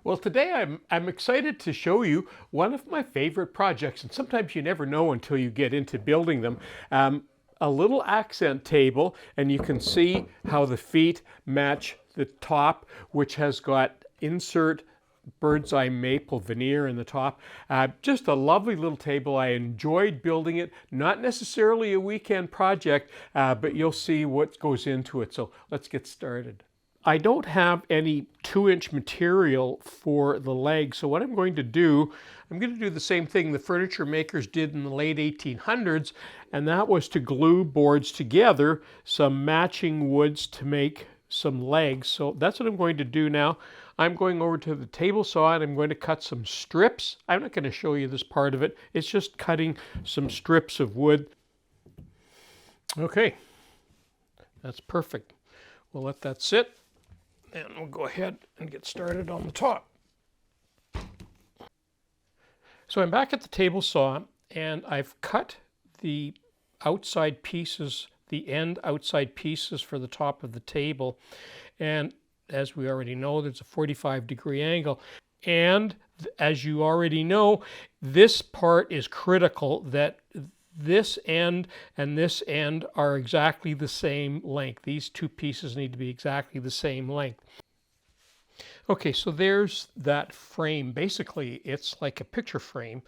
Well, today I'm excited to show you one of my favorite projects, and sometimes you never know until you get into building them. A little accent table, and you can see how the feet match the top, which has got insert bird's eye maple veneer in the top. Just a lovely little table. I enjoyed building it. Not necessarily a weekend project, but you'll see what goes into it. So let's get started. I don't have any 2-inch material for the legs, so what I'm going to do the same thing the furniture makers did in the late 1800s, and that was to glue boards together, some matching woods to make some legs. So that's what I'm going to do now. I'm going over to the table saw and I'm going to cut some strips. I'm not going to show you this part of it. It's just cutting some strips of wood. Okay, that's perfect. We'll let that sit. And we'll go ahead and get started on the top. So I'm back at the table saw and I've cut the outside pieces, the end outside pieces for the top of the table. And as we already know, there's a 45-degree angle. And as you already know, this part is critical, that this end and this end are exactly the same length. These two pieces need to be exactly the same length. Okay, so there's that frame. Basically, it's like a picture frame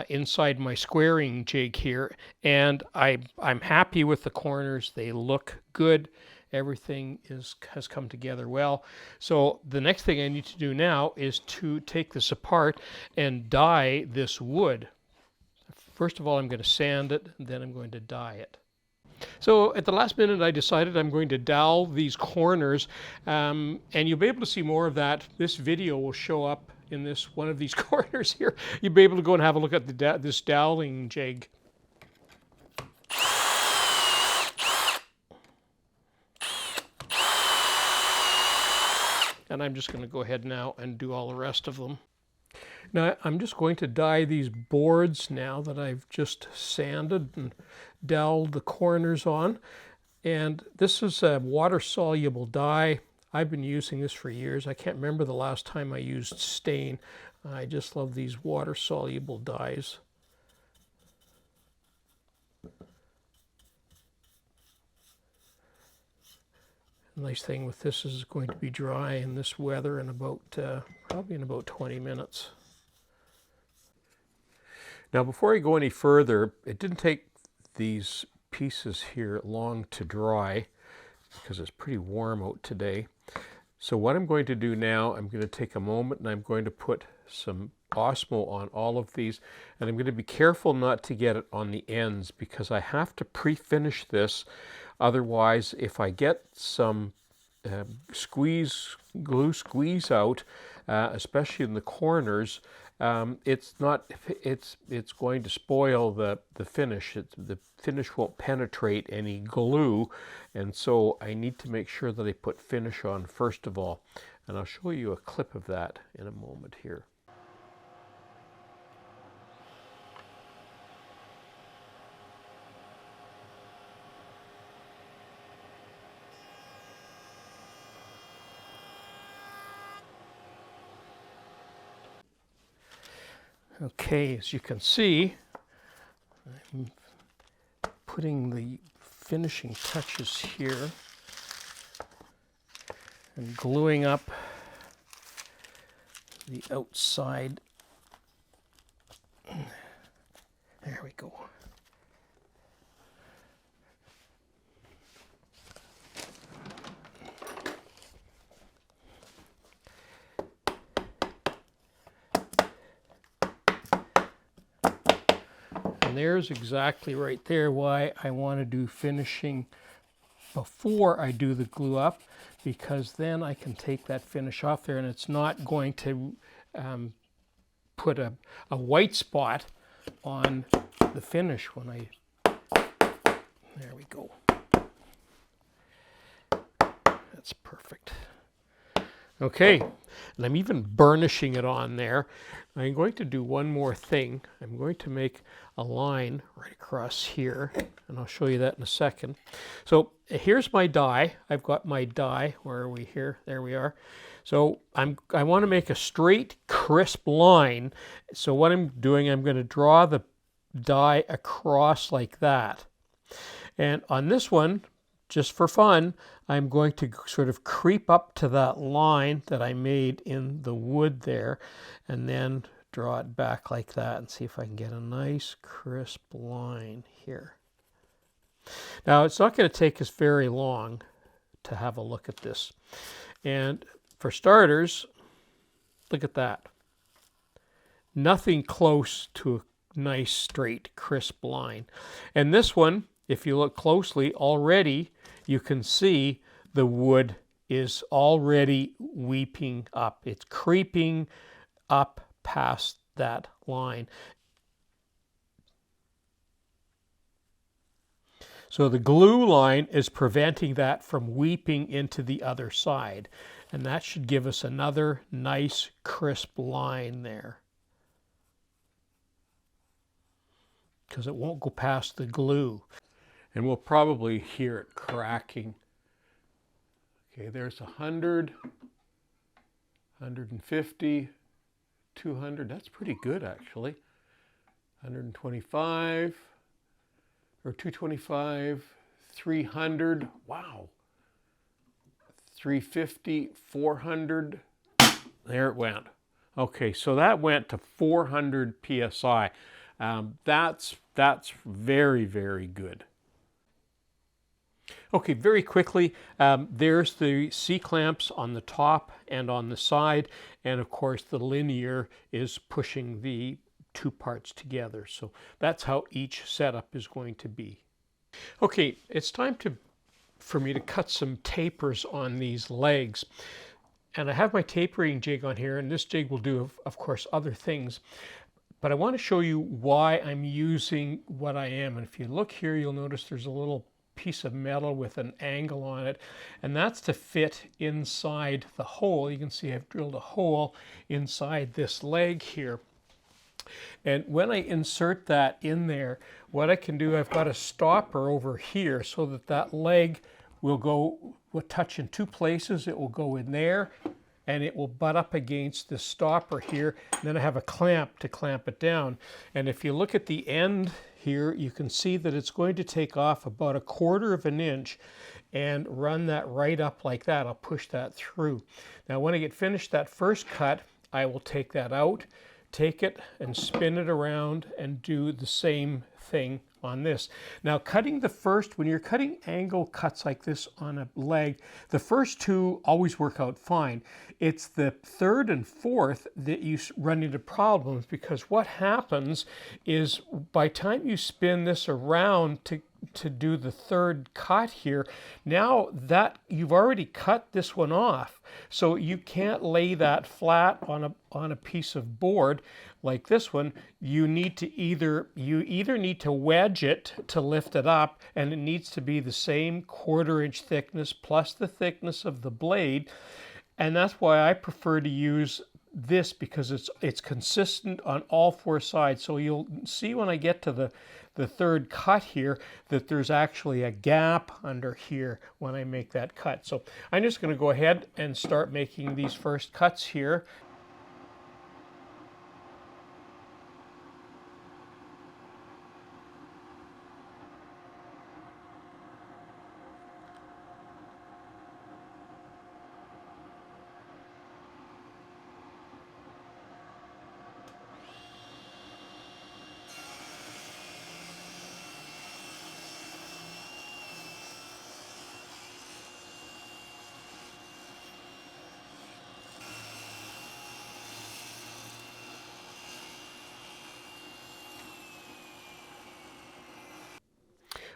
inside my squaring jig here. And I'm happy with the corners. They look good. Everything has come together well. So the next thing I need to do now is to take this apart and dye this wood. First of all, I'm going to sand it, and then I'm going to dye it. So at the last minute, I decided I'm going to dowel these corners, and you'll be able to see more of that. This video will show up in this one of these corners here. You'll be able to go and have a look at this doweling jig. And I'm just going to go ahead now and do all the rest of them. Now I'm just going to dye these boards now that I've just sanded and doweled the corners on. And this is a water-soluble dye. I've been using this for years. I can't remember the last time I used stain. I just love these water-soluble dyes. The nice thing with this is it's going to be dry in this weather in about probably in about 20 minutes. Now before I go any further, it didn't take these pieces here long to dry because it's pretty warm out today. So what I'm going to do now, I'm going to take a moment and I'm going to put some Osmo on all of these, and I'm going to be careful not to get it on the ends because I have to pre-finish this. Otherwise, if I get some glue squeeze out, especially in the corners, it's going to spoil the finish. The finish won't penetrate any glue, and so I need to make sure that I put finish on first of all. And I'll show you a clip of that in a moment here. Okay, as you can see, I'm putting the finishing touches here and gluing up the outside. There we go. And there's exactly right there why I want to do finishing before I do the glue up, because then I can take that finish off there and it's not going to put a white spot on the finish when there we go. That's perfect. Okay, and I'm even burnishing it on there. I'm going to do one more thing. I'm going to make a line right across here, and I'll show you that in a second. So here's my die. I've got my die. Where are we here? There we are. So I want to make a straight, crisp line. So what I'm doing, I'm going to draw the die across like that. And on this one, just for fun, I'm going to sort of creep up to that line that I made in the wood there, and then draw it back like that and see if I can get a nice crisp line here. Now, it's not going to take us very long to have a look at this. And for starters, look at that. Nothing close to a nice, straight, crisp line. And this one, if you look closely, already you can see the wood is already weeping up. It's creeping up past that line. So the glue line is preventing that from weeping into the other side. And that should give us another nice crisp line there, because it won't go past the glue. And we'll probably hear it cracking. Okay, there's 100, 150, 200. That's pretty good, actually. 125, or 225, 300. Wow. 350, 400. There it went. Okay, so that went to 400 psi. That's very, very good. Okay, very quickly, there's the C-clamps on the top and on the side, and of course the linear is pushing the two parts together. So that's how each setup is going to be. Okay, it's time for me to cut some tapers on these legs. And I have my tapering jig on here, and this jig will do, of course, other things. But I want to show you why I'm using what I am. And if you look here, you'll notice there's a little piece of metal with an angle on it, and that's to fit inside the hole. You can see I've drilled a hole inside this leg here. And when I insert that in there, what I can do, I've got a stopper over here so that that leg will touch in two places. It will go in there, and it will butt up against the stopper here. And then I have a clamp to clamp it down. And if you look at the end here, you can see that it's going to take off about 1/4 of an inch and run that right up like that. I'll push that through. Now, when I get finished that first cut, I will take that out, take it and spin it around and do the same thing on this. Now, when you're cutting angle cuts like this on a leg, the first two always work out fine. It's the third and fourth that you run into problems, because what happens is by the time you spin this around to do the third cut here, now that you've already cut this one off, so you can't lay that flat on a piece of board like this one. You either need to wedge it to lift it up, and it needs to be the same 1/4 inch thickness plus the thickness of the blade. And that's why I prefer to use this, because it's consistent on all four sides. So you'll see when I get to the third cut here that there's actually a gap under here when I make that cut. So I'm just going to go ahead and start making these first cuts here.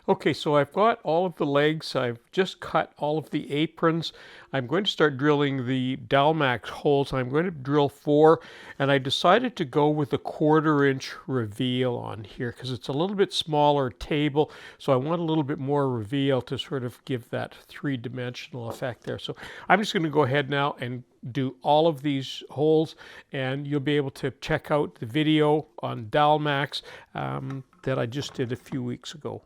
Okay, so I've got all of the legs. I've just cut all of the aprons. I'm going to start drilling the dowel max holes. I'm going to drill 4, and I decided to go with a 1/4 inch reveal on here because it's a little bit smaller table, so I want a little bit more reveal to sort of give that 3-dimensional effect there. So I'm just going to go ahead now and do all of these holes, and you'll be able to check out the video on dowel max that I just did a few weeks ago.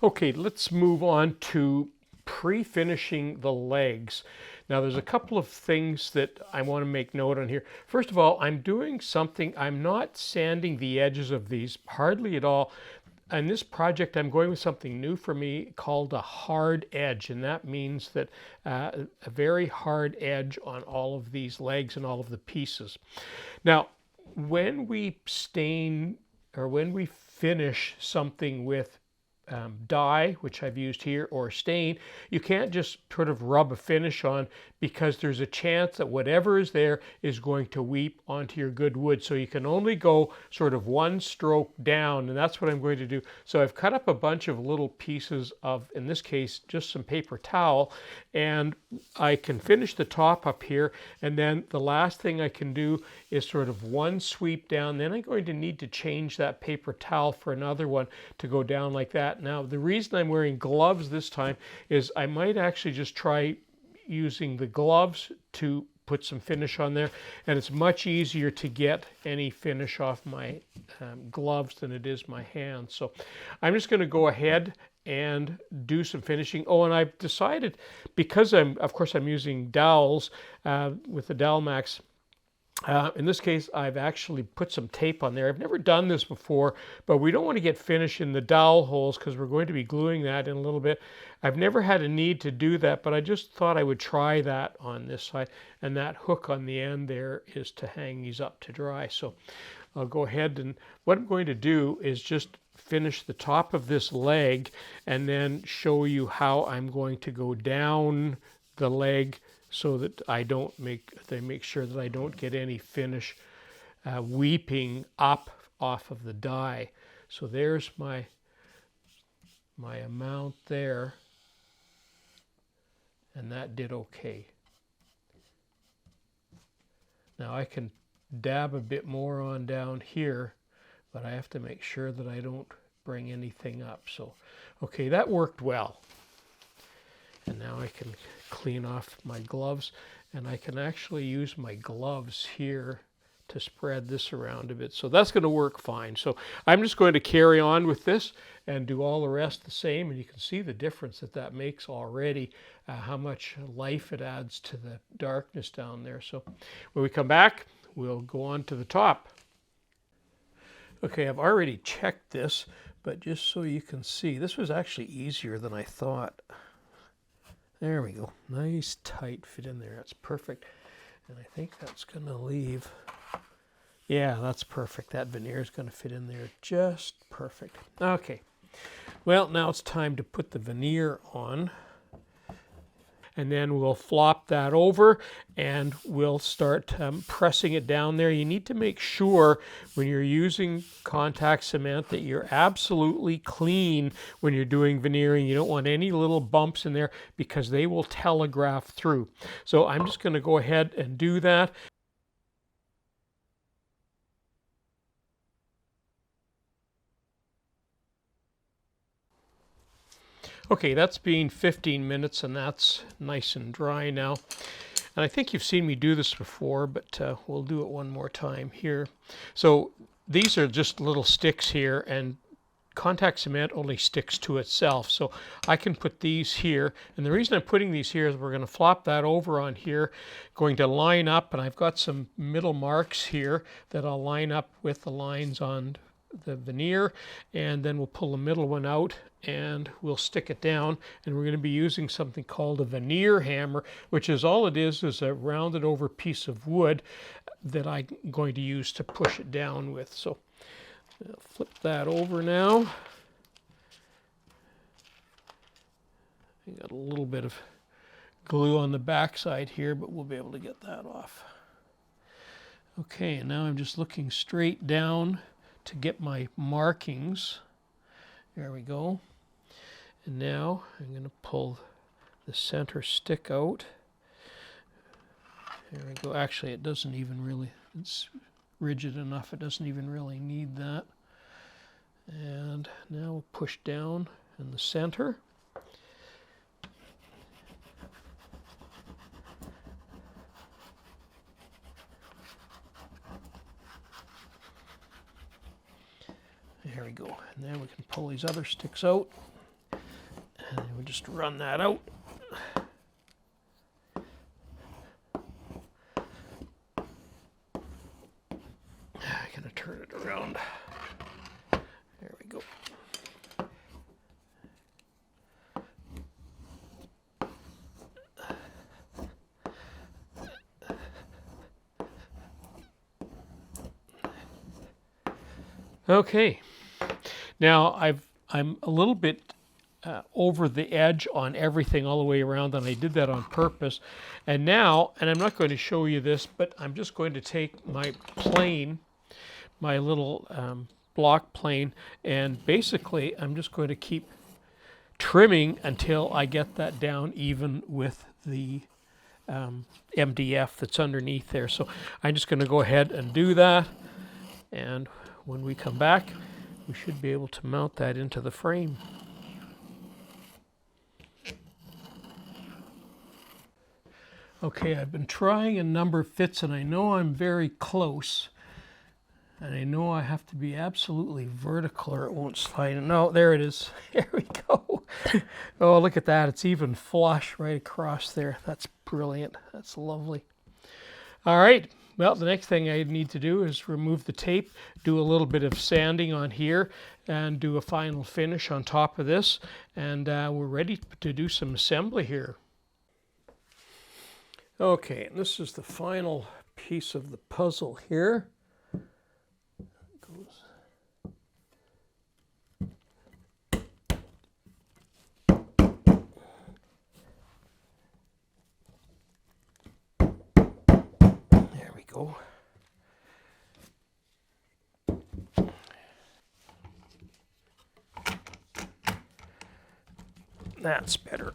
Okay, let's move on to pre-finishing the legs. Now there's a couple of things that I want to make note on here. First of all, I'm doing something, I'm not sanding the edges of these hardly at all. On this project, I'm going with something new for me called a hard edge, and that means that a very hard edge on all of these legs and all of the pieces. Now, when we stain or when we finish something with dye, which I've used here, or stain, you can't just sort of rub a finish on, because there's a chance that whatever is there is going to weep onto your good wood. So you can only go sort of one stroke down, and that's what I'm going to do. So I've cut up a bunch of little pieces of, in this case, just some paper towel, and I can finish the top up here, and then the last thing I can do is sort of one sweep down. Then I'm going to need to change that paper towel for another one to go down like that. Now, the reason I'm wearing gloves this time is I might actually just try using the gloves to put some finish on there, and it's much easier to get any finish off my gloves than it is my hands. So I'm just going to go ahead and do some finishing. Oh, and I've decided, because of course I'm using dowels with the Dowel Max. In this case, I've actually put some tape on there. I've never done this before, but we don't want to get finish in the dowel holes because we're going to be gluing that in a little bit. I've never had a need to do that, but I just thought I would try that on this side. And that hook on the end there is to hang these up to dry. So I'll go ahead, and what I'm going to do is just finish the top of this leg and then show you how I'm going to go down the leg, so that they make sure that I don't get any finish weeping up off of the die. So there's my amount there, and that did okay. Now I can dab a bit more on down here, but I have to make sure that I don't bring anything up. So, okay, that worked well. And now I can clean off my gloves, and I can actually use my gloves here to spread this around a bit. So that's going to work fine. So I'm just going to carry on with this and do all the rest the same, and you can see the difference that that makes already, how much life it adds to the darkness down there. So when we come back, we'll go on to the top. Okay, I've already checked this, but just so you can see, this was actually easier than I thought. There we go. Nice tight fit in there. That's perfect. And I think that's going to leave. Yeah, that's perfect. That veneer is going to fit in there just perfect. Okay. Well, now it's time to put the veneer on. And then we'll flop that over and we'll start pressing it down there. You need to make sure when you're using contact cement that you're absolutely clean when you're doing veneering. You don't want any little bumps in there because they will telegraph through. So I'm just going to go ahead and do that. Okay, that's been 15 minutes and that's nice and dry now. And I think you've seen me do this before, but we'll do it one more time here. So these are just little sticks here, and contact cement only sticks to itself. So I can put these here, and the reason I'm putting these here is we're going to flop that over on here, going to line up, and I've got some middle marks here that I'll line up with the lines on the veneer, and then we'll pull the middle one out and we'll stick it down, and we're going to be using something called a veneer hammer, which is all it is a rounded over piece of wood that I'm going to use to push it down with. So I'll flip that over now. I got a little bit of glue on the back side here, but we'll be able to get that off. Okay, and now I'm just looking straight down to get my markings. There we go. And now I'm going to pull the center stick out. There we go. Actually, it doesn't even really, it's rigid enough, it doesn't even really need that. And now we'll push down in the center. There we go. And then we can pull these other sticks out. And then we'll just run that out. I'm going to turn it around. There we go. Okay, now I'm a little bit over the edge on everything all the way around, and I did that on purpose. And now, and I'm not going to show you this, but I'm just going to take my plane, my little block plane, and basically I'm just going to keep trimming until I get that down even with the MDF that's underneath there. So I'm just going to go ahead and do that, and when we come back, we should be able to mount that into the frame. Okay, I've been trying a number of fits, and I know I'm very close. And I know I have to be absolutely vertical or it won't slide. No, there it is. Here we go. Oh, look at that. It's even flush right across there. That's brilliant. That's lovely. All right. Well, the next thing I need to do is remove the tape, do a little bit of sanding on here, and do a final finish on top of this. And we're ready to do some assembly here. Okay, and this is the final piece of the puzzle here. There we go. That's better.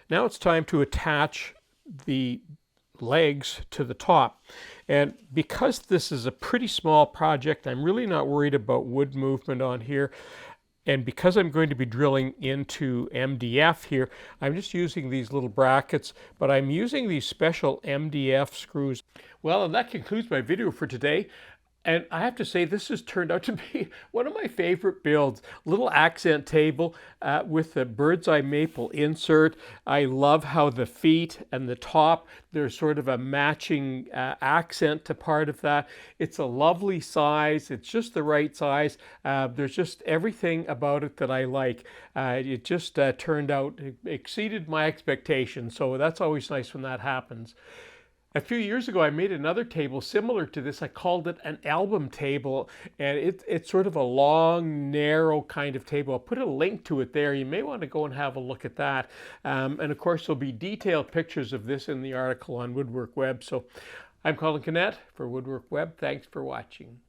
Now it's time to attach the legs to the top. And because this is a pretty small project, I'm really not worried about wood movement on here. And because I'm going to be drilling into MDF here, I'm just using these little brackets, but I'm using these special MDF screws. Well, and that concludes my video for today. And I have to say, this has turned out to be one of my favorite builds. Little accent table with the bird's eye maple insert. I love how the feet and the top, there's sort of a matching accent to part of that. It's a lovely size. It's just the right size. There's just everything about it that I like. It just turned out, exceeded my expectations. So that's always nice when that happens. A few years ago, I made another table similar to this. I called it an album table, and it's sort of a long, narrow kind of table. I'll put a link to it there. You may want to go and have a look at that. And of course, there'll be detailed pictures of this in the article on Woodwork Web. So I'm Colin Kinnett for Woodwork Web. Thanks for watching.